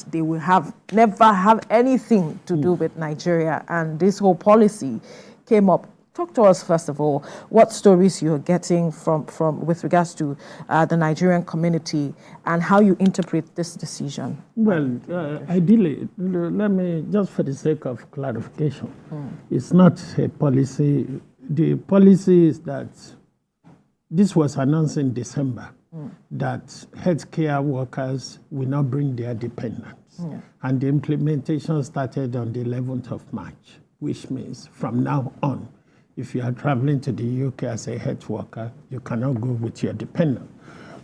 they will never have anything to do with Nigeria, and this whole policy came up. Talk to us, first of all, what stories you're getting from with regards to the Nigerian community and how you interpret this decision. Well, ideally, let me, just for the sake of clarification, it's not a policy. The policy is that this was announced in December, that healthcare workers will not bring their dependents. And the implementation started on the 11th of March, which means from now on, if you are traveling to the UK as a health worker, you cannot go with your dependent.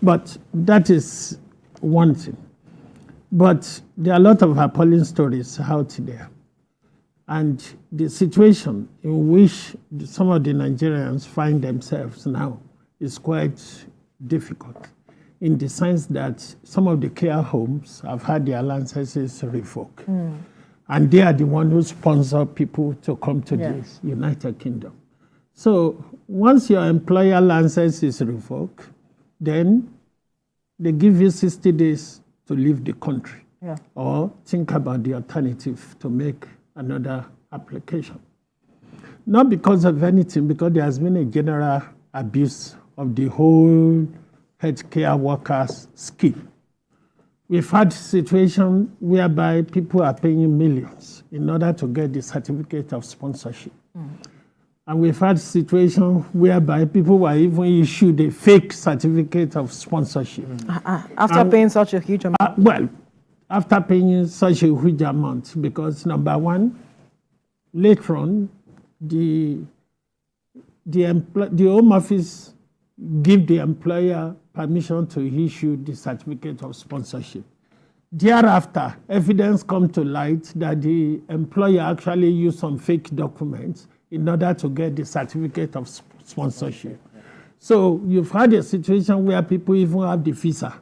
But that is one thing. But there are a lot of appalling stories out there. And the situation in which some of the Nigerians find themselves now is quite difficult, in the sense that some of the care homes have had their licenses revoked. And they are the ones who sponsor people to come to the United Kingdom. So once your employer license is revoked, then they give you 60 days to leave the country, or think about the alternative to make another application. Not because of anything, because there has been a general abuse of the whole healthcare workers scheme. We've had situations whereby people are paying millions in order to get the certificate of sponsorship. And we've had situations whereby people were even issued a fake certificate of sponsorship. After paying such a huge amount? Well, after paying such a huge amount, because number one, later on, the Home Office give the employer permission to issue the certificate of sponsorship. Thereafter, evidence come to light that the employer actually used some fake documents in order to get the certificate of sponsorship. So you've had a situation where people even have the visa,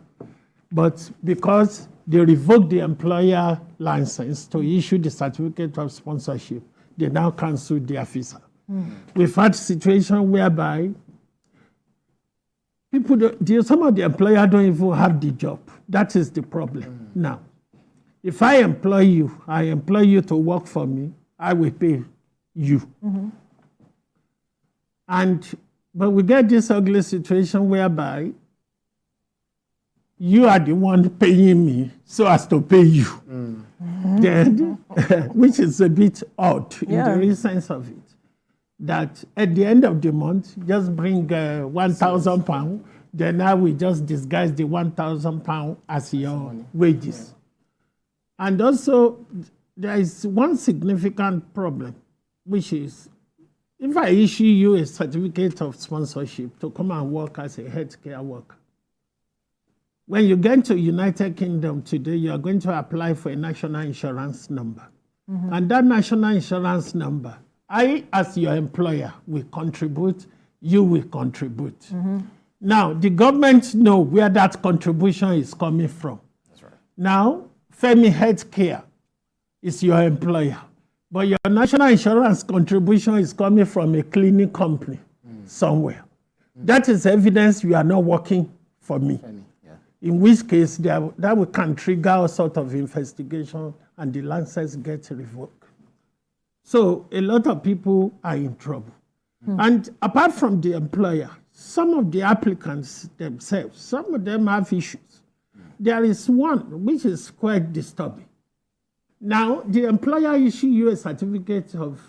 but because they revoked the employer license to issue the certificate of sponsorship, they now cancel their visa. We've had situations whereby some of the employers don't even have the job. That is the problem. Now, if I employ you to work for me, I will pay you. But we get this ugly situation whereby you are the one paying me so as to pay you. Then, which is a bit odd in the real sense of it. That at the end of the month, just bring £1,000, then now we just disguise the £1,000 as your wages. And also, there is one significant problem, which is, if I issue you a certificate of sponsorship to come and work as a healthcare worker, when you get to United Kingdom today, you are going to apply for a national insurance number. And that national insurance number, I, as your employer, will contribute, you will contribute. Now, the government know where that contribution is coming from. That's right. Now, Femi Healthcare is your employer, but your national insurance contribution is coming from a cleaning company somewhere. That is evidence you are not working for me. In which case, that can trigger all sort of investigation and the license gets revoked. So a lot of people are in trouble. And apart from the employer, some of the applicants themselves, some of them have issues. There is one which is quite disturbing. Now, the employer issue you a certificate of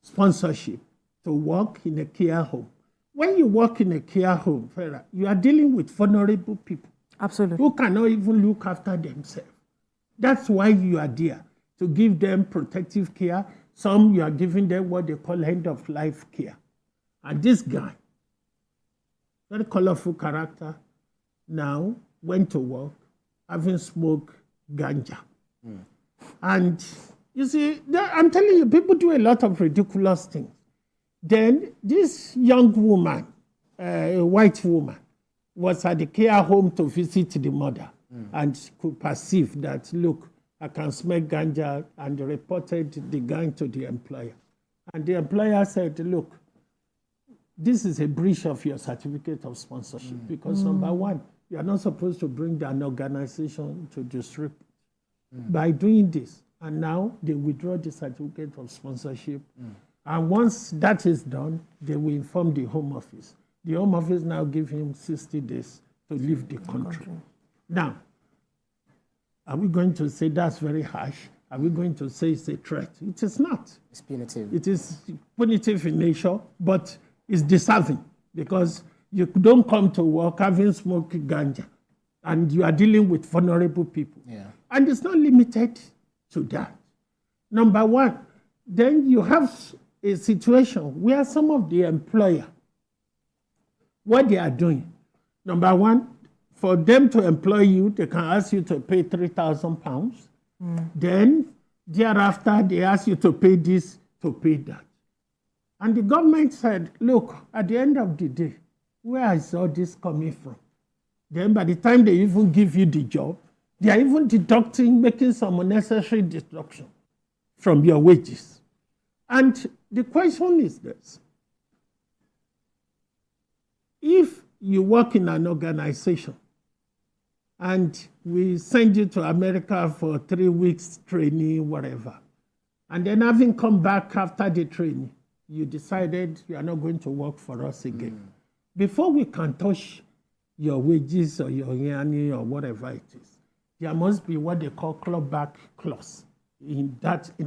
sponsorship to work in a care home. When you work in a care home, you are dealing with vulnerable people. Absolutely. Who cannot even look after themselves. That's why you are there, to give them protective care. Some you are giving them what they call end-of-life care. And this guy, very colorful character, now went to work, having smoked ganja. And you see, I'm telling you, people do a lot of ridiculous things. Then this young woman, a white woman, was at the care home to visit the mother and could perceive that, look, I can smell ganja, and reported the gang to the employer. And the employer said, look, this is a breach of your certificate of sponsorship because number one, you are not supposed to bring an organization to distribute. by doing this. And now they withdraw the certificate of sponsorship. And once that is done, they will inform the Home Office. The Home Office now give him 60 days to leave the country. Now, are we going to say that's very harsh? Are we going to say it's a threat? It is not. It's punitive. It is punitive in nature, but it's deserving because you don't come to work having smoked ganja and you are dealing with vulnerable people. Yeah. And it's not limited to that. Number one, then you have a situation where some of the employer, what they are doing, number one, for them to employ you, they can ask you to pay £3,000. Then thereafter, they ask you to pay this, to pay that. And the government said, look, at the end of the day, where is all this coming from? Then by the time they even give you the job, they are even deducting, making some unnecessary deduction from your wages. And the question is this. If you work in an organization and we send you to America for 3 weeks training, whatever, and then having come back after the training, you decided you are not going to work for us again. Before we can touch your wages or your yanni or whatever it is, there must be what they call clawback clause in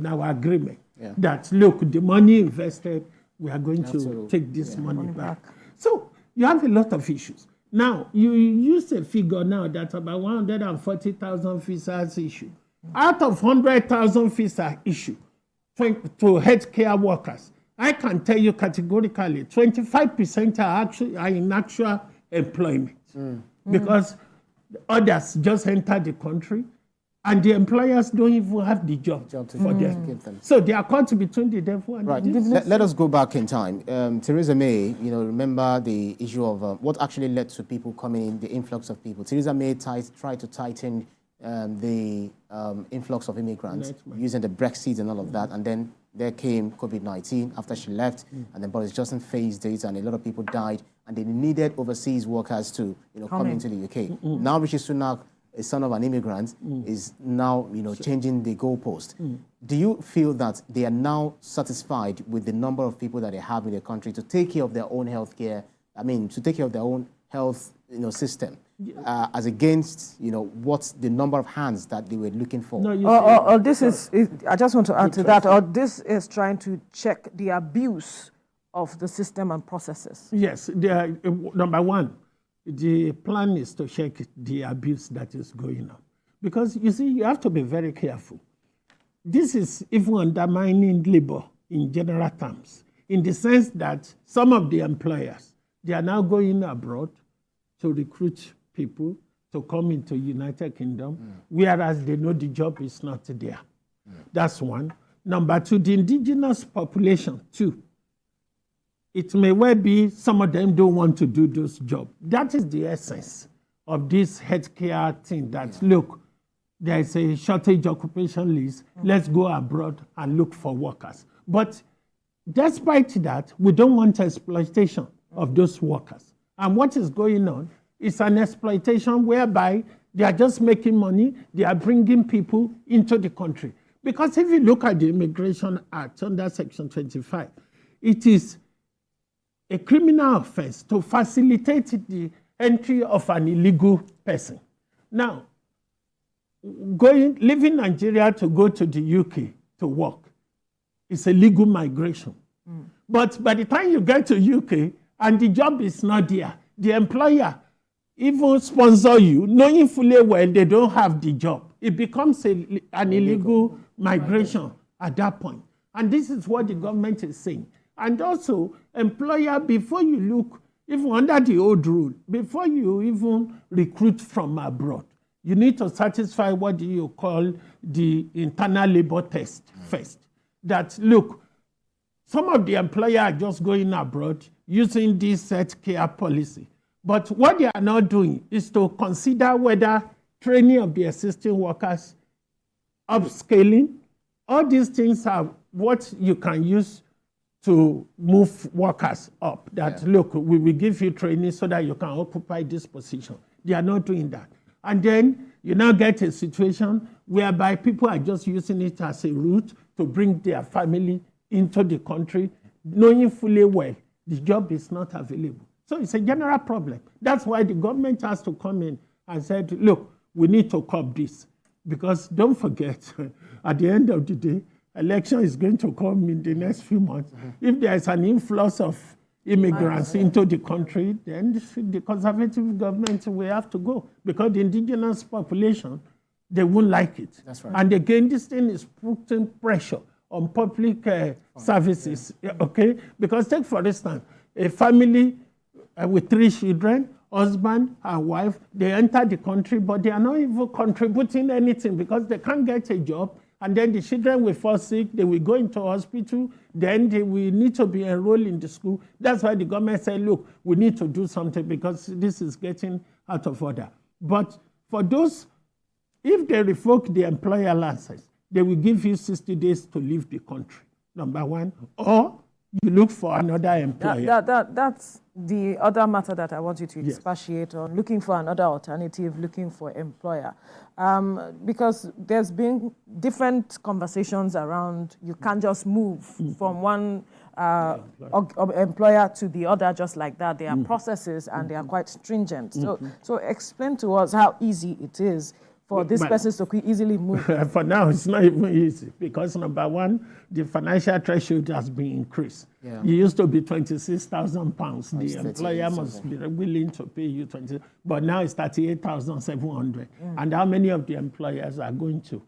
our agreement. Yeah. That, look, the money invested, we are going to take this money back. So you have a lot of issues. Now, you use a figure now that about 140,000 visas issued. Out of 100,000 visa issued to healthcare workers, I can tell you categorically 25% are in actual employment because others just enter the country and the employers don't even have the job for them. So they are caught between the devil and the devil. Let us go back in time. Theresa May, remember the issue of what actually led to people coming in, the influx of people. Theresa May tried to tighten the influx of immigrants using the Brexit and all of that, and then there came COVID-19 after she left, and then Boris Johnson faced it, and a lot of people died, and they needed overseas workers to come into the UK. Now Rishi Sunak, a son of an immigrant, is now changing the goalpost. Do you feel that they are now satisfied with the number of people that they have in the country to take care of their own health care? I mean, to take care of their own health system, as against what's the number of hands that they were looking for? No, this is. I just want to add to that. Or this is trying to check the abuse of the system and processes. Yes, number one. The plan is to check the abuse that is going on. Because, you see, you have to be very careful. This is even undermining labor in general terms, in the sense that some of the employers, they are now going abroad to recruit people to come into United Kingdom, whereas they know the job is not there. That's one. Number two, the indigenous population, too. It may well be some of them don't want to do those jobs. That is the essence of this healthcare thing that, look, there is a shortage occupation list. Let's go abroad and look for workers. But despite that, we don't want exploitation of those workers. And what is going on is an exploitation whereby they are just making money. They are bringing people into the country. Because if you look at the Immigration Act under Section 25, it is a criminal offense to facilitate the entry of an illegal person. Now, leaving Nigeria to go to the UK to work is a legal migration. But by the time you get to UK and the job is not there, the employer even sponsor you, knowing fully well they don't have the job. It becomes an illegal migration at that point. And this is what the government is saying. And also, employer, before you look, even under the old rule, before you even recruit from abroad, you need to satisfy what you call the internal labor test first. That, look, some of the employers are just going abroad using this healthcare policy. But what they are not doing is to consider whether training of the existing workers, upscaling, all these things are what you can use to move workers up. That, look, we will give you training so that you can occupy this position. They are not doing that. And then you now get a situation whereby people are just using it as a route to bring their family into the country, knowing fully well the job is not available. So it's a general problem. That's why the government has to come in and said, look, we need to curb this. Because don't forget, at the end of the day, election is going to come in the next few months. If there is an influx of immigrants into the country, then the conservative government will have to go. Because the indigenous population, they won't like it. That's right. And again, this thing is putting pressure on public services, okay? Because take, for instance, a family with 3 children, husband and wife, they enter the country, but they are not even contributing anything because they can't get a job. And then the children will fall sick, they will go into hospital, then they will need to be enrolled in the school. That's why the government said, look, we need to do something because this is getting out of order. But for those, if they revoke the employer license, they will give you 60 days to leave the country, number one, or you look for another employer. That's the other matter that I want you to expatiate on, looking for another alternative, looking for employer. Because there's been different conversations around you can't just move from one employer to the other just like that. There are processes and they are quite stringent. So explain to us how easy it is for these persons to easily move. For now, it's not even easy because number one, the financial threshold has been increased. Yeah. It used to be £26,000. The employer must be willing to pay you 20, but now it's 38,700. And how many of the employers are going to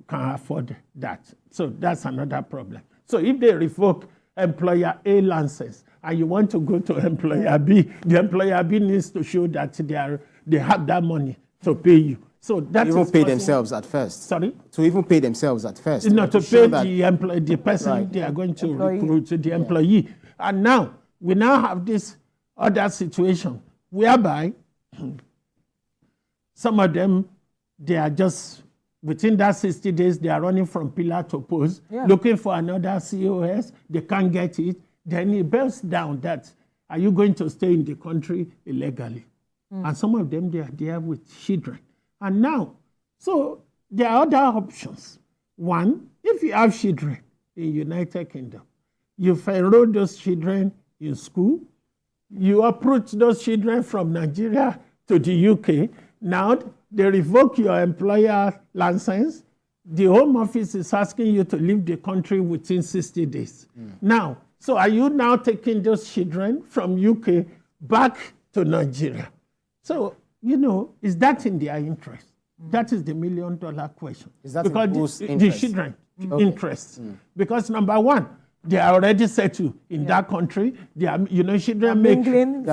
can afford that? So that's another problem. So if they revoke employer A license and you want to go to employer B, the employer B needs to show that they have that money to pay you. So that even pay themselves at first. Sorry? To even pay themselves at first. Not to pay the person they are going to recruit, the employee. And now, we now have this other situation whereby some of them, they are just, within that 60 days, they are running from pillar to post, looking for another COS, they can't get it. Then it bears down that, are you going to stay in the country illegally? And some of them, they are there with children. And now, so there are other options. One, if you have children in United Kingdom, you enroll those children in school, you approach those children from Nigeria to the UK. Now, they revoke your employer license. The Home Office is asking you to leave the country within 60 days. Now, so are you now taking those children from UK back to Nigeria? So, you know, is that in their interest? That is the $1 million question. Is that because in the children interest. Because number one, they are already settled in that country. They are, you know, children make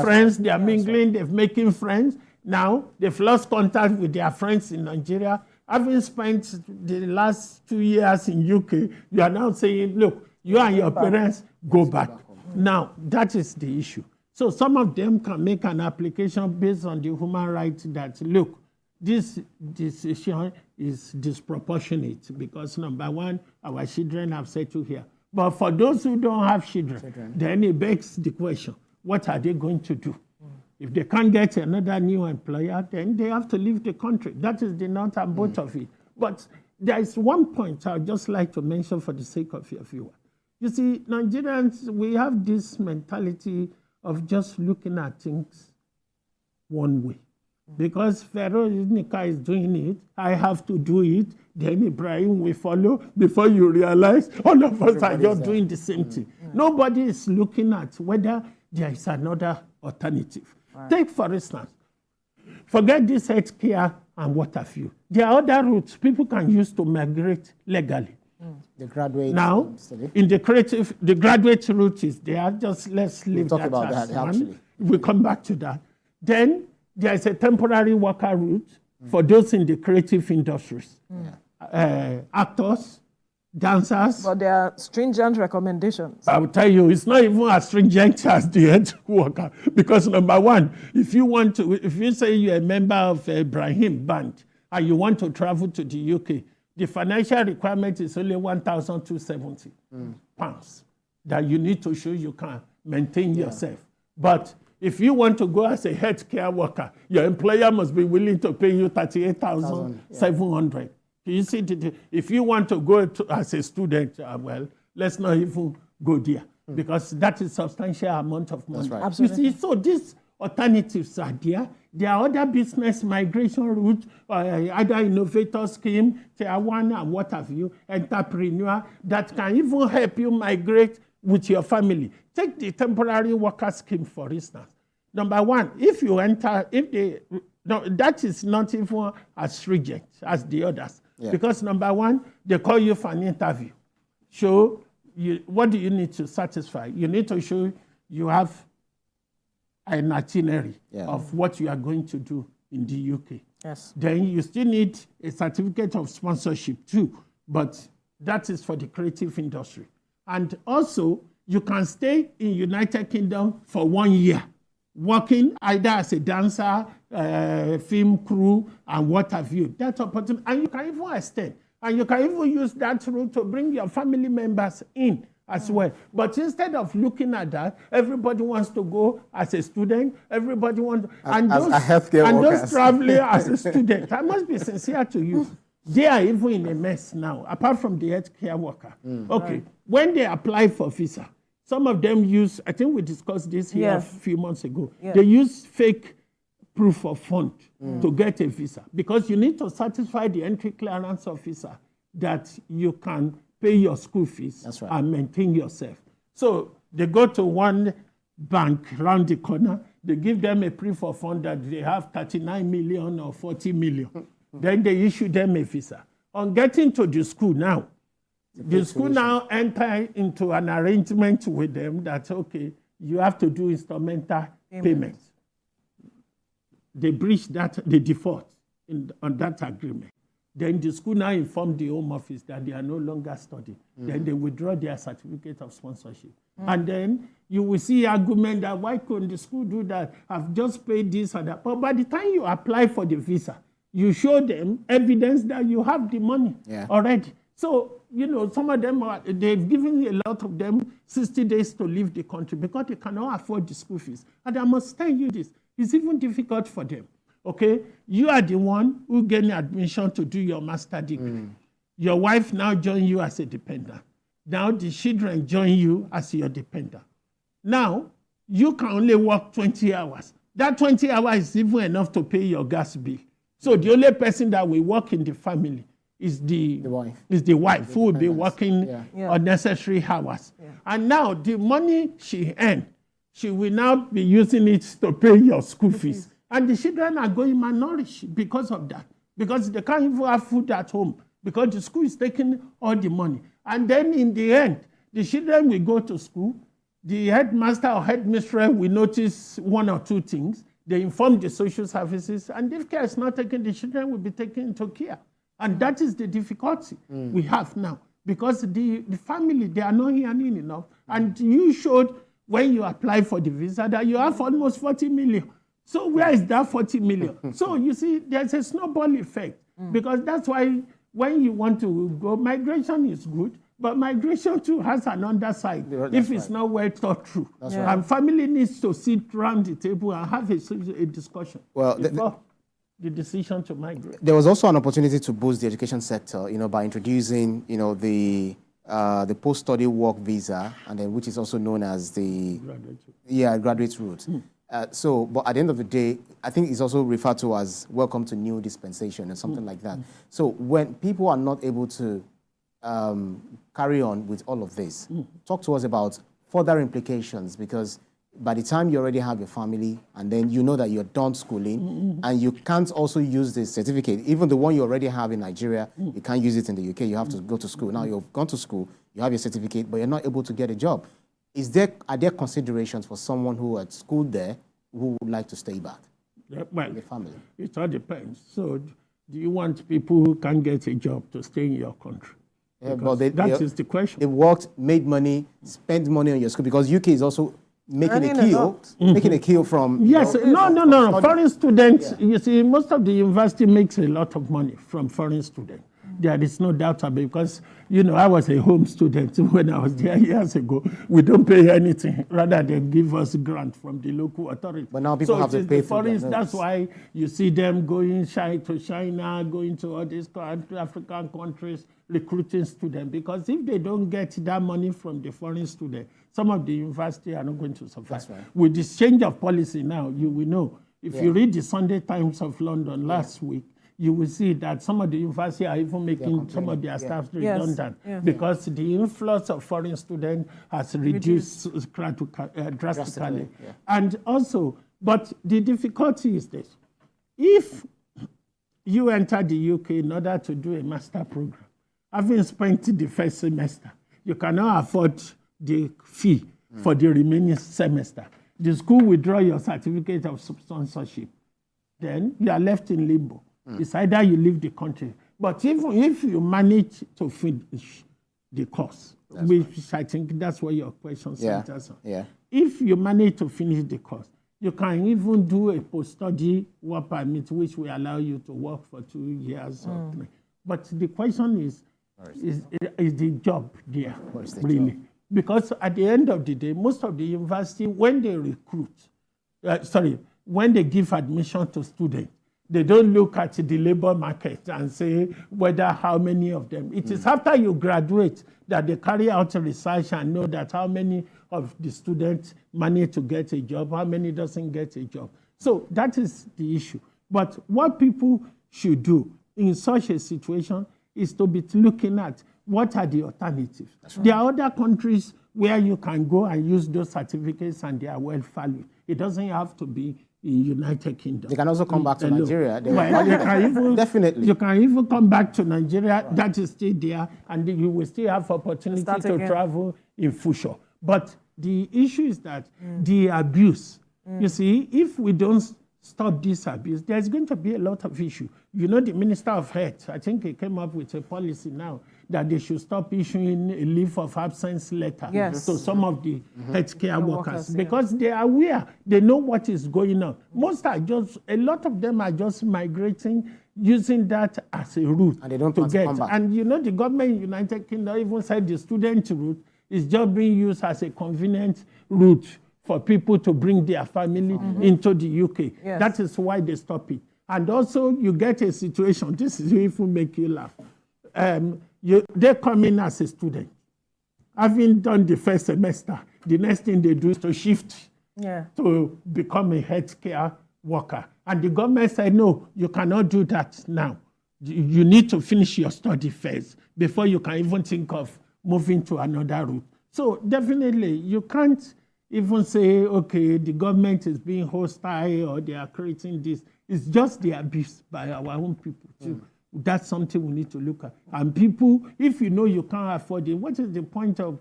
friends. They are mingling. They're making friends. Now they've lost contact with their friends in Nigeria. Having spent the last 2 years in UK, you are now saying, look, you and your parents go back. Now that is the issue. So some of them can make an application based on the human rights that, look, this decision is disproportionate because, number one, our children have settled here. But for those who don't have children, then it begs the question, what are they going to do? If they can't get another new employer, then they have to leave the country. That is the nut and bolt of it. But there is one point I'd just like to mention for the sake of your viewer. You see, Nigerians, we have this mentality of just looking at things one way. Because Pharaoh Nika is doing it, I have to do it, then Ibrahim will follow. Before you realize, all of us are just doing the same thing. Nobody is looking at whether there is another alternative. Take, for instance, forget this healthcare and what have you. There are other routes people can use to migrate legally. The graduate now, in the graduate route is there. Just let's leave talk that about as that, one. actually. We'll come back to that. Then there is a temporary worker route for those in the creative industries. Actors, dancers. But there are stringent recommendations. I will tell you, it's not even as stringent as the health worker. Because number one, if you say you're a member of Ibrahim Band and you want to travel to the UK, the financial requirement is only £1,270 that you need to show you can maintain yourself. But If you want to go as a healthcare worker, your employer must be willing to pay you 38,700. You see, if you want to go as a student, well, let's not even go there because that is substantial amount of money. That's right. Absolutely. You see, so these alternatives are there. There are other business migration routes, either innovator scheme, tier 1 and what have you, entrepreneur that can even help you migrate with your family. Take the temporary worker scheme, for instance. Number one, if you enter, that is not even as stringent as the others. Yeah. Because number one, they call you for an interview. What do you need to satisfy? You need to show you have an itinerary of what you are going to do in the UK. Yes. Then you still need a certificate of sponsorship too, but that is for the creative industry. And also, you can stay in United Kingdom for 1 year, working either as a dancer, film crew, and what have you. That opportunity, and you can even extend, and you can even use that route to bring your family members in as well. But instead of looking at that, everybody wants to go as a student. Everybody wants, those traveling as a student. I must be sincere to you. They are even in a mess now, apart from the healthcare worker. Okay, when they apply for visa, some of them use, I think we discussed this here a few months ago, they use fake proof of fund to get a visa because you need to satisfy the entry clearance officer that you can pay your school fees and maintain yourself. So they go to one bank around the corner, they give them a proof of fund that they have 39 million or 40 million. Then they issue them a visa. On getting to the school now, the school now enter into an arrangement with them that, okay, you have to do instrumental payments. They breach that, they default on that agreement. Then the school now inform the Home Office that they are no longer studying. Then they withdraw their certificate of sponsorship. And then you will see argument that why couldn't the school do that? I've just paid this or that. But by the time you apply for the visa, you show them evidence that you have the money already. So, some of them, they've given a lot of them 60 days to leave the country because they cannot afford the school fees. And I must tell you this, it's even difficult for them. Okay, you are the one who gain admission to do your master degree. Your wife now join you as a dependent. Now the children join you as your dependent. Now, you can only work 20 hours. That 20 hours is even enough to pay your gas bill. So the only person that will work in the family is the wife who will be working unnecessary hours. And now the money she earned, she will now be using it to pay your school fees. And the children are going malnourished because of that. Because they can't even have food at home. Because the school is taking all the money. And then in the end, the children will go to school. The headmaster or headmistress will notice one or two things. They inform the social services. And if care is not taken, the children will be taken into care. And that is the difficulty we have now. Because the family, they are not earning enough. And you showed when you apply for the visa that you have almost 40 million. So where is that 40 million? So you see, there's a snowball effect. Because that's why when you want to go, migration is good, but migration too has an underside if it's not well thought through. And family needs to sit around the table and have a discussion before the decision to migrate. There was also an opportunity to boost the education sector, by introducing, the post-study work visa, and then which is also known as the graduate route. But at the end of the day, I think it's also referred to as welcome to new dispensation or something like that. So when people are not able to carry on with all of this, talk to us about further implications, because by the time you already have your family and then you know that you're done schooling and you can't also use this certificate, even the one you already have in Nigeria, you can't use it in the UK, you have to go to school. Now you've gone to school, you have your certificate, but you're not able to get a job. Are there considerations for someone who had schooled there who would like to stay back? Well, the family. It all depends. So do you want people who can't get a job to stay in your country? But that is the question. They worked, made money, spent money on your school, because UK is also making a kill from... Yes, no. Foreign students, you see, most of the university makes a lot of money from foreign students. There is no doubt about it, because, I was a home student when I was there years ago. We don't pay anything, rather than give us a grant from the local authority. But now people have to pay for it. That's why you see them going to China, going to all these African countries, recruiting students, because if they don't get that money from the foreign student, some of the universities are not going to survive. That's right. With this change of policy now, you will know. If you read the Sunday Times of London last week, you will see that some of the universities are even making some of their staff redundant because the influx of foreign students has reduced drastically. And also, but the difficulty is this. If you enter the UK in order to do a master program, having spent the first semester, you cannot afford the fee for the remaining semester. The school will withdraw your certificate of sponsorship. Then you are left in limbo. It's either you leave the country. But even if you manage to finish the course, which I think that's what your question centers on. If you manage to finish the course, you can even do a post-study work permit, which will allow you to work for 2 years or 3. But the question is the job there, really? Because at the end of the day, most of the university, when they recruit, when they give admission to students, they don't look at the labor market and say how many of them. It is after you graduate that they carry out a research and know that how many of the students manage to get a job, how many doesn't get a job. So that is the issue. But what people should do in such a situation is to be looking at what are the alternatives. Right. There are other countries where you can go and use those certificates and they are well valued. It doesn't have to be in United Kingdom. They can also come back to Nigeria. Definitely. You can even come back to Nigeria. Right. That is still there, and you will still have opportunity to travel in future. But the issue is that the abuse. You see, if we don't stop this abuse, there's going to be a lot of issue. The Minister of Health, I think he came up with a policy now that they should stop issuing a leave of absence letter to some of the healthcare workers because they are aware, they know what is going on. A lot of them are just migrating, using that as a route and they don't to get. Come back. And the government in the United Kingdom even said the student route is just being used as a convenient route for people to bring their family into the UK. Yes. That is why they stop it. And also, you get a situation, this is even make you laugh. They come in as a student. Having done the first semester, the next thing they do is to shift to become a healthcare worker. And the government said, no, you cannot do that now. You need to finish your study first before you can even think of moving to another route. So definitely, you can't even say, okay, the government is being hostile or they are creating this. It's just the abuse by our own people too. That's something we need to look at. And people, if you know you can't afford it, what is the point of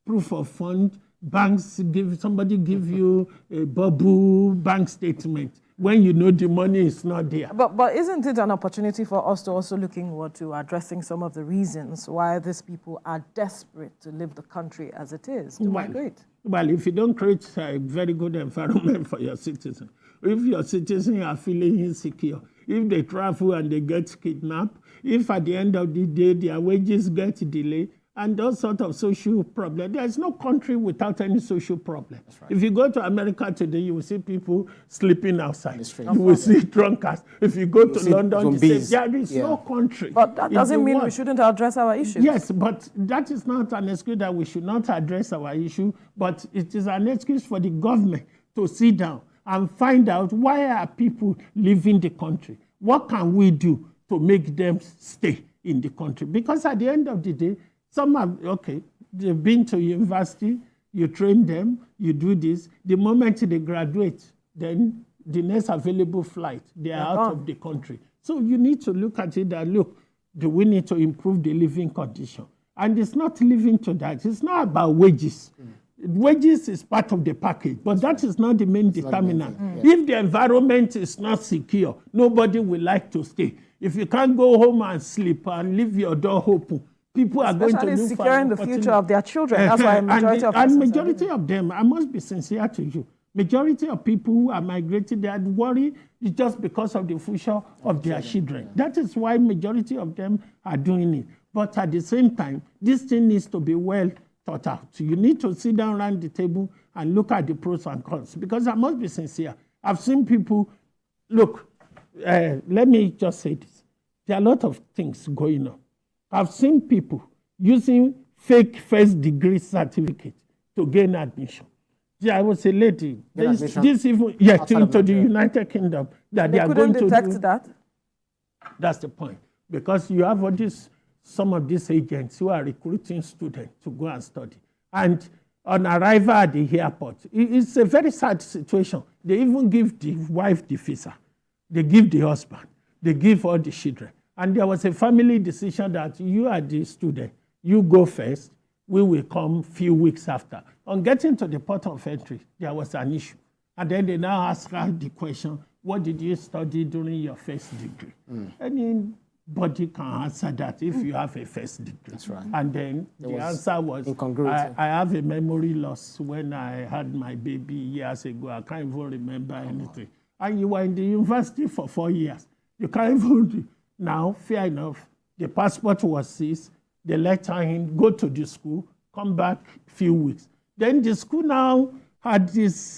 proof of fund? Banks somebody give you a bubble bank statement when you know the money is not there. But isn't it an opportunity for us to also look inward to addressing some of the reasons why these people are desperate to leave the country as it is, to migrate? Well, if you don't create a very good environment for your citizens, if your citizens are feeling insecure, if they travel and they get kidnapped, if at the end of the day their wages get delayed, and those sort of social problems. There's no country without any social problem. Right. If you go to America today, you will see people sleeping outside. You will see drunkards. If you go to London, there is no country. But that doesn't mean we shouldn't address our issues. Yes, but that is not an excuse that we should not address our issue, but it is an excuse for the government to sit down and find out why are people leaving the country. What can we do to make them stay in the country? Because at the end of the day, some are, they've been to university, you train them, you do this. The moment they graduate, then the next available flight, they are out of the country. So you need to look at it and look, do we need to improve the living condition? And it's not living to that. It's not about wages. Wages is part of the package, but that is not the main determinant. If the environment is not secure, nobody will like to stay. If you can't go home and sleep and leave your door open, people are going to look securing the future of their children. That's why majority of them, I must be sincere to you, Majority of people who are migrating, they are worried just because of the future of their children. That is why majority of them are doing it. But at the same time, this thing needs to be well thought out. You need to sit down around the table and look at the pros and cons. Because I must be sincere. I've seen people, look, let me just say this. There are a lot of things going on. I've seen people using fake first degree certificate to gain admission. There was a lady, this even into the United Kingdom that they are going to do. They couldn't detect that? That's the point. Because you have all this, some of these agents who are recruiting students to go and study. And on arrival at the airport, it's a very sad situation. They even give the wife the visa. They give the husband. They give all the children. And there was a family decision that you are the student. You go first. We will come few weeks after. On getting to the port of entry, there was an issue. And then they now ask her the question, what did you study during your first degree? Anybody can answer that if you have a first degree. That's right. And then the answer was, I have a memory loss when I had my baby years ago. I can't even remember anything. And you were in the university for 4 years. You can't even, now, fair enough, the passport was seized. They let her in, go to the school, come back a few weeks. Then the school now had this,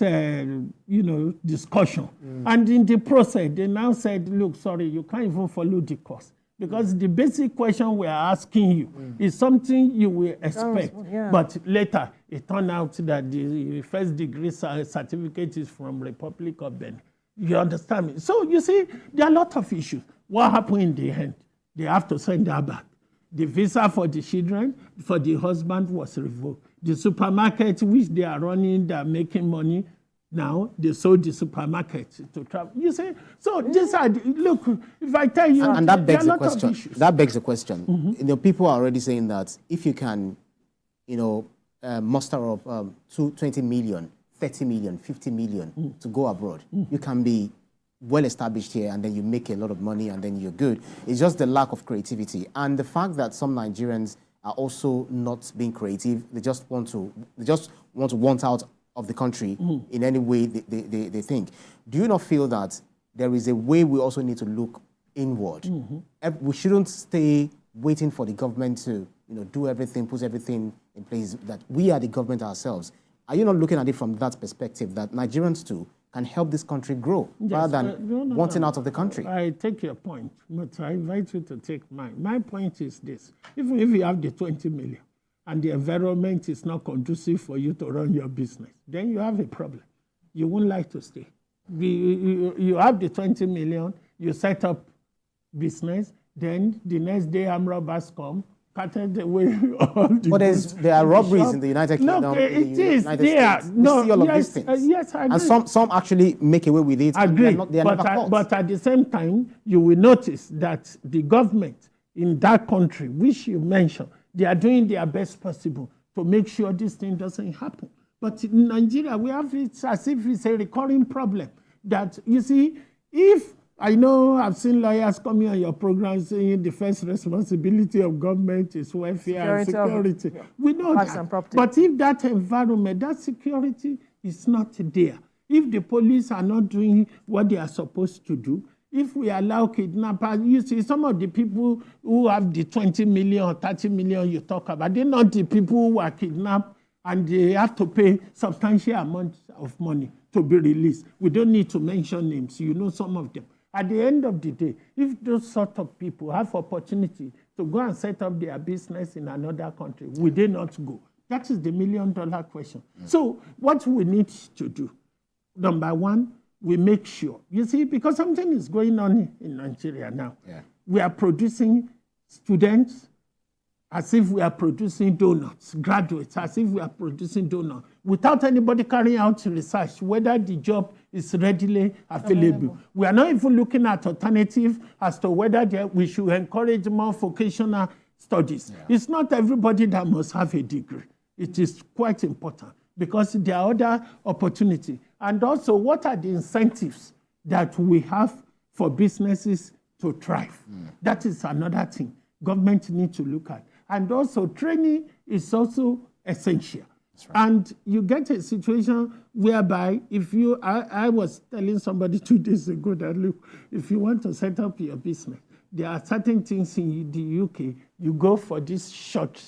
discussion. And in the process, they now said, look, sorry, you can't even follow the course. Because the basic question we are asking you is something you will expect. But later, it turned out that the first degree certificate is from Republic of Benin. You understand me? So you see, there are a lot of issues. What happened in the end? They have to send her back. The visa for the children, for the husband was revoked. The supermarket which they are running, they are making money. Now they sold the supermarket to travel. You see, so these are look. If I tell you, and that begs the question. That begs the question. People are already saying that if you can, muster up 20 million, 30 million, 50 million to go abroad, you can be well established here, and then you make a lot of money, and then you're good. It's just the lack of creativity and the fact that some Nigerians are also not being creative. They just want to want out of the country in any way they think. Do you not feel that there is a way we also need to look inward? We shouldn't stay waiting for the government to do everything, put everything in place, that we are the government ourselves. Are you not looking at it from that perspective, that Nigerians too can help this country grow rather than wanting out of the country? I take your point, but I invite you to take mine. My point is this. Even if you have the 20 million and the environment is not conducive for you to run your business, then you have a problem. You won't like to stay. You have the 20 million, you set up business, then the next day armed robbers come, cutting away all the But there are robberies in the United Kingdom. No, it is there. No, see all of these things. Yes, I agree. And some actually make away with it. Agree. They are never caught. But at the same time, you will notice that the government in that country, which you mentioned, they are doing their best possible to make sure this thing doesn't happen. But in Nigeria, we have it as if it's a recurring problem. That, you see, if I know I've seen lawyers coming on your program saying the first responsibility of government is welfare and security. We know that. But if that environment, that security is not there, if the police are not doing what they are supposed to do, if we allow kidnappers, you see, some of the people who have the 20 million or 30 million you talk about, they're not the people who are kidnapped and they have to pay substantial amounts of money to be released. We don't need to mention names. You know some of them. At the end of the day, if those sort of people have opportunity to go and set up their business in another country, will they not go? That is the million-dollar question. So what we need to do, number one, we make sure. You see, because something is going on in Nigeria now. We are producing students as if we are producing donuts, graduates, as if we are producing donuts, without anybody carrying out research whether the job is readily available. We are not even looking at alternatives as to whether we should encourage more vocational studies. It's not everybody that must have a degree. It is quite important because there are other opportunities. And also, what are the incentives that we have for businesses to thrive? That is another thing government needs to look at. And also, training is also essential. And you get a situation whereby I was telling somebody 2 days ago that, look, if you want to set up your business, there are certain things in the UK, you go for this short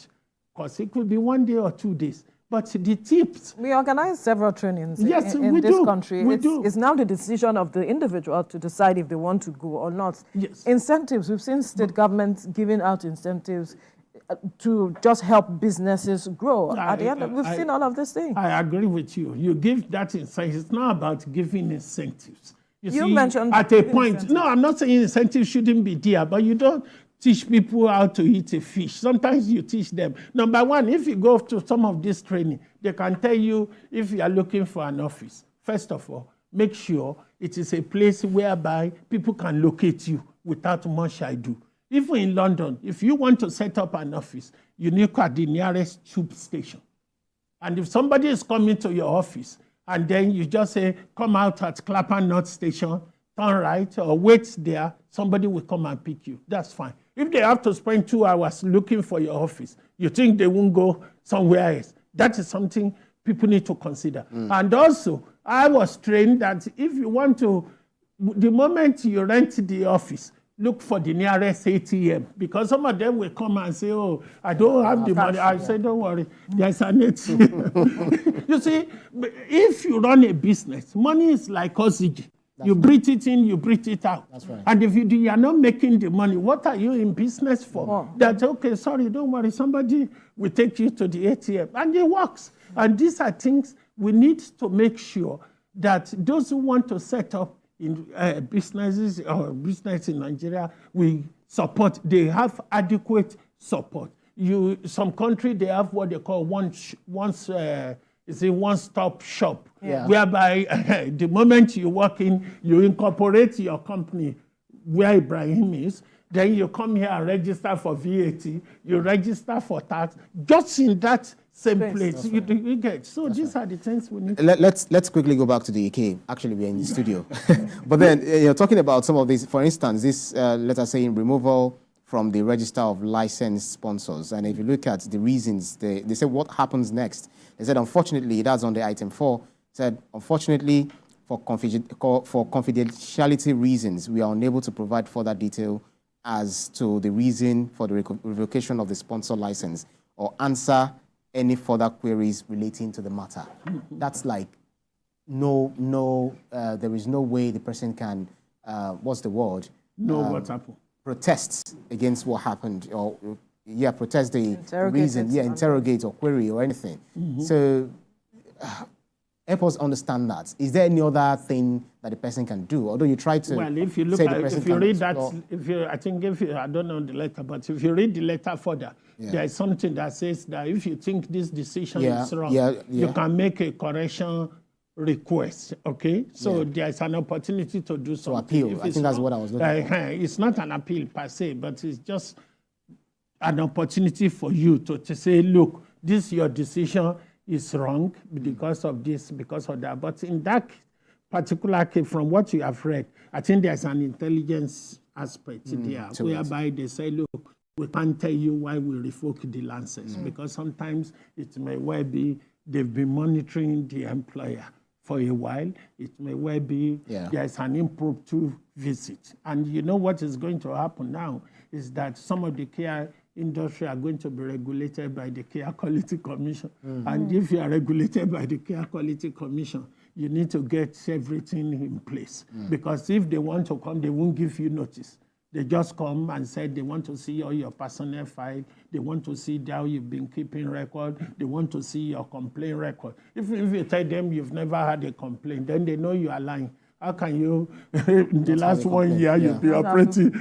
course. It could be 1 day or 2 days. But the tips... We organize several trainings in we this do. country. It's now the decision of the individual to decide if they want to go or not. Yes. Incentives, we've seen state governments giving out incentives to just help businesses grow. At the end, we've seen all of these things. I agree with you. You give that incentive. It's not about giving incentives. You see, mentioned at a point, no, I'm not saying incentives shouldn't be there, but you don't teach people how to eat a fish. Sometimes you teach them. Number one, if you go to some of this training, they can tell you if you are looking for an office. First of all, make sure it is a place whereby people can locate you without much ado. Even in London, if you want to set up an office, you need to at the nearest tube station. And if somebody is coming to your office, and then you just say, come out at Clapham North Station, turn right, or wait there, somebody will come and pick you. That's fine. If they have to spend 2 hours looking for your office, you think they won't go somewhere else. That is something people need to consider. And also, I was trained that if you want to, the moment you rent the office, look for the nearest ATM, because some of them will come and say, oh, I don't have the money. I say, don't worry, there's an ATM. You see, if you run a business, money is like oxygen. You breathe it in, you breathe it out. That's right. And if you are not making the money, what are you in business for? That's okay, sorry, don't worry, somebody will take you to the ATM. And it works. And these are things we need to make sure that those who want to set up in businesses or business in Nigeria, we support. They have adequate support. Some country, they have what they call one-stop shop, whereby the moment you walk in, you incorporate your company where Ibrahim is, then you come here and register for VAT, you register for tax, just in that same place. You get. So these are the things we need. Let's quickly go back to the UK. Actually, we're in the studio. But then, you're talking about some of these, for instance, this, let us say, in removal from the register of licensed sponsors. And if you look at the reasons, they said what happens next. They said, unfortunately, that's on the item 4, said, unfortunately, for confidentiality reasons, we are unable to provide further detail as to the reason for the revocation of the sponsor license or answer any further queries relating to the matter. That's like, there is no way the person can, what's the word? What happened? Protest against what happened, or protest the reason, interrogate or query or anything. So help us understand that. Is there any other thing that the person can do? Although you try to, well, if you look at, if you read that, I don't know the letter, but if you read the letter further, there is something that says that if you think this decision is wrong, you can make a correction request. Okay, so there's an opportunity to do something. Appeal. I think that's what I was looking for. It's not an appeal per se, but it's just an opportunity for you to say, look, this your decision is wrong because of this, because of that. But in that particular case, from what you have read, I think there's an intelligence aspect there, whereby they say, look, we can't tell you why we revoke the license, because sometimes it may well be they've been monitoring the employer for a while. It may well be there's an impromptu visit. And you know what is going to happen now is that some of the care industry are going to be regulated by the Care Quality Commission. And if you are regulated by the Care Quality Commission, you need to get everything in place. Because if they want to come, they won't give you notice. They just come and say they want to see all your personnel file. They want to see how you've been keeping record. They want to see your complaint record. If you tell them you've never had a complaint, then they know you are lying. How can you, in the last 1 year, you've been operating,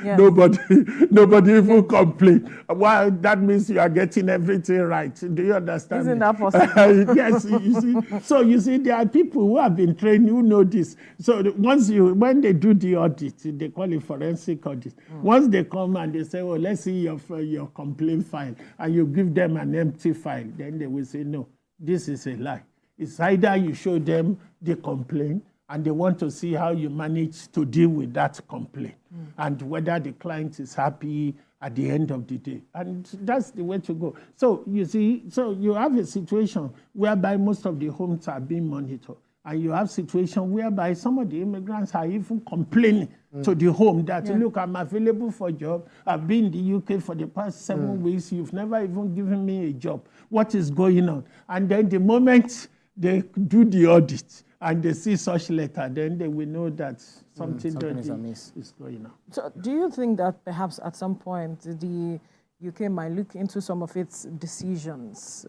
nobody even complained? Well, that means you are getting everything right. Do you understand? Isn't that possible? Yes, you see. So you see, there are people who have been trained who know this. So when they do the audit, they call it forensic audit. Once they come and they say, oh, let's see your complaint file, and you give them an empty file, then they will say, no, this is a lie. It's either you show them the complaint, and they want to see how you manage to deal with that complaint and whether the client is happy at the end of the day. And that's the way to go. So you see, so you have a situation whereby most of the homes are being monitored. And you have situation whereby some of the immigrants are even complaining to the home that, look, I'm available for a job. I've been in the UK for the past 7 weeks. You've never even given me a job. What is going on? And then the moment they do the audit and they see such letter, then they will know that something is going on. So do you think that perhaps at some point the UK might look into some of its decisions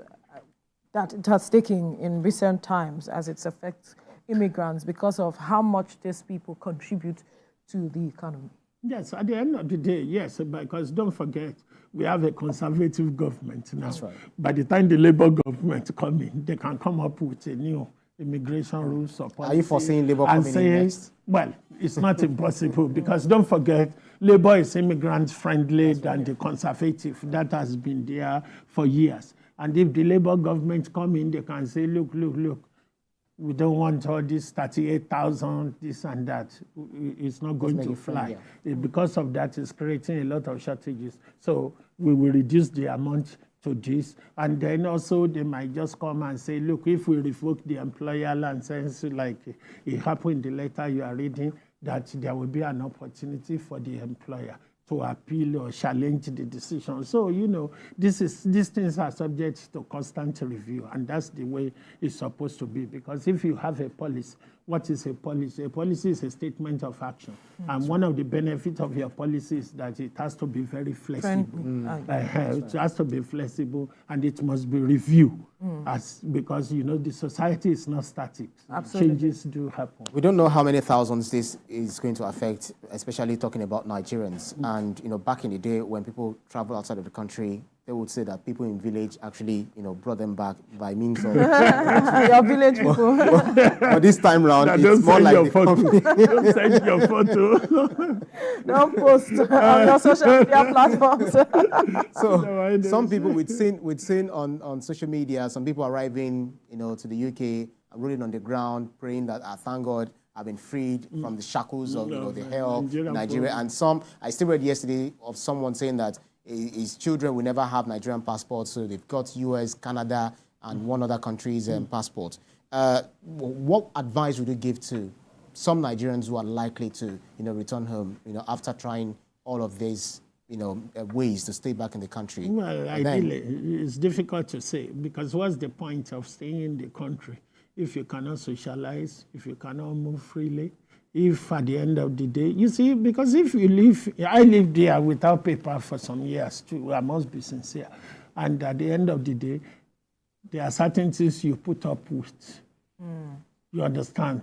that it has taken in recent times as it affects immigrants because of how much these people contribute to the economy? Yes, at the end of the day, yes, because don't forget, we have a conservative government now. That's right. By the time the Labour government come in, they can come up with a new immigration rules or policy. Are you foreseeing Labour coming in next? Well, it's not impossible because don't forget, Labour is immigrant friendly than the conservative. That has been there for years. And if the Labour government come in, they can say, look, we don't want all this 38,000, this and that. It's not going to fly. Because of that, it's creating a lot of shortages. So we will reduce the amount to this. And then also they might just come and say, look, if we revoke the employer license, like it happened in the letter you are reading, that there will be an opportunity for the employer to appeal or challenge the decision. So, you know, these things are subject to constant review, and that's the way it's supposed to be. Because if you have a policy, what is a policy? A policy is a statement of action. And one of the benefits of your policy is that it has to be very flexible. It has to be flexible, and it must be reviewed. Because, you know, the society is not static. Absolutely. Changes do happen. We don't know how many thousands this is going to affect, especially talking about Nigerians. And, you know, back in the day when people travel outside of the country, they would say that people in village actually, you know, brought them back by means of... Your village people. But this time round, it's more like the company. Don't send your photo. Don't post on your social media platforms. So some people we'd seen on social media, some people arriving, you know, to the UK, rolling on the ground, praying that, thank God, I've been freed from the shackles of, you know, the hell in Nigeria. And some, I still read yesterday of someone saying that his children will never have Nigerian passports, so they've got US, Canada, and one other country's passport. What advice would you give to some Nigerians who are likely to, you know, return home, you know, after trying all of these, you know, ways to stay back in the country? Well, ideally, it's difficult to say, because what's the point of staying in the country if you cannot socialize, if you cannot move freely? If at the end of the day, you see, because if you live, I lived there without paper for some years too, I must be sincere. And at the end of the day, there are certain things you put up with. You understand?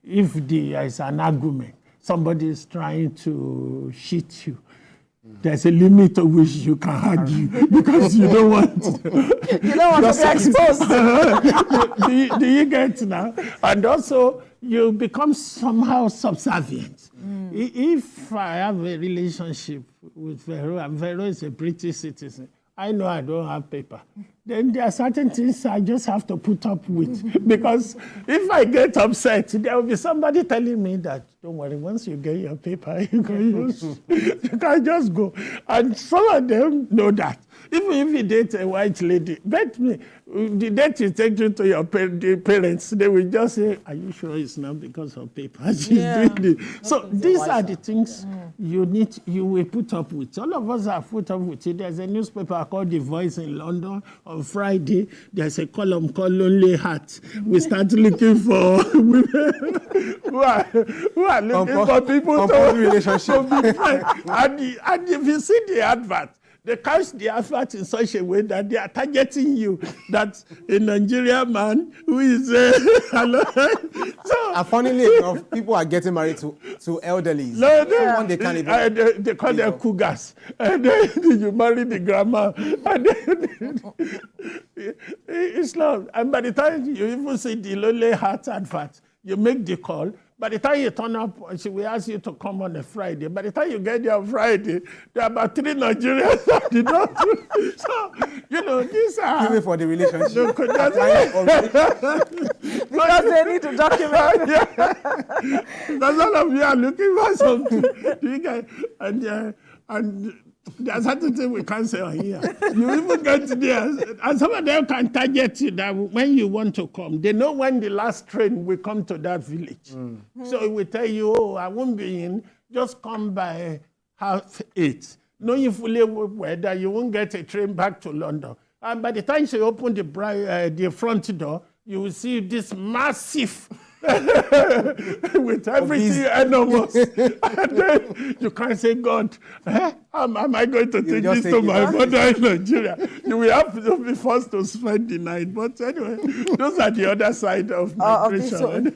If there is an argument, somebody is trying to cheat you, there's a limit to which you can argue because you don't want to be exposed. Do you get now? And also, you become somehow subservient. If I have a relationship with Vero, and Vero is a British citizen, I know I don't have paper. Then there are certain things I just have to put up with. Because if I get upset, there will be somebody telling me that, don't worry, once you get your paper, you can just go. And some of them know that. Even if you date a white lady, bet me, the date you take you to your parents, they will just say, are you sure it's not because of paper? She's doing this. So these are the things you will put up with. All of us have put up with it. There's a newspaper called The Voice in London. On Friday, there's a column called Lonely Heart. We start looking for women who are looking for people to relationship. And if you see the advert, they couch the advert in such a way that they are targeting you. That a Nigerian man who is and funnily enough, people are getting married to elderlies. They can't even, they call them cougars. And then you marry the grandma. And then it's not. And by the time you even see the Lonely Heart advert, you make the call. By the time you turn up, she will ask you to come on a Friday. By the time you get there on Friday, there are about 3 Nigerians at the door. So, you know, these are... Give me for the relationship. Because they need to document. Because all of you are looking for something. And there's certain things we can't say on here. You even get there, and some of them can target you that when you want to come, they know when the last train will come to that village. So it will tell you, oh, I won't be in, just come by 8:30. Knowing fully whether you won't get a train back to London. And by the time you open the front door, you will see this massive with everything enormous. And then you can't say, God, how am I going to take this to my mother in Nigeria? You will have to be forced to spend the night. But anyway, those are the other side of migration.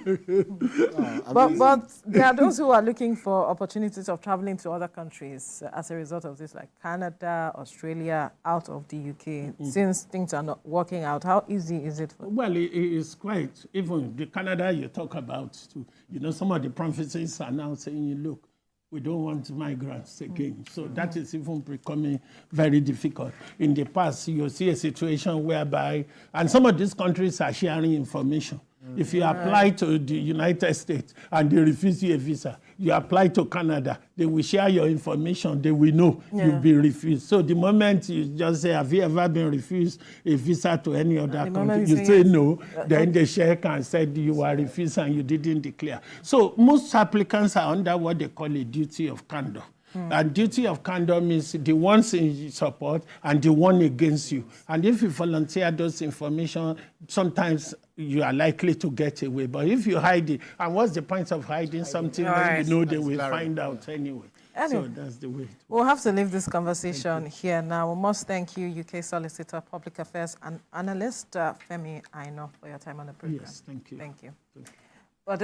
But there are those who are looking for opportunities of traveling to other countries as a result of this, like Canada, Australia, out of the UK. Since things are not working out, how easy is it? Well, it is quite, even the Canada you talk about, too. You know, some of the prophecies are now saying, look, we don't want migrants again. So that is even becoming very difficult. In the past, you'll see a situation whereby, and some of these countries are sharing information. If you apply to the United States and they refuse you a visa, you apply to Canada, they will share your information, they will know you'll be refused. So the moment you just say, have you ever been refused a visa to any other country? You say no, then they check and said you are refused and you didn't declare. So most applicants are under what they call a duty of candor. And duty of candor means the ones in support and the one against you. And if you volunteer those information, sometimes you are likely to get away. But if you hide it, and what's the point of hiding something when you know they will find out anyway? So that's the way. We'll have to leave this conversation here now. We must thank you, UK Solicitor, Public Affairs and Analyst, Femi Aina, for your time on the program. Yes, thank you. Thank you.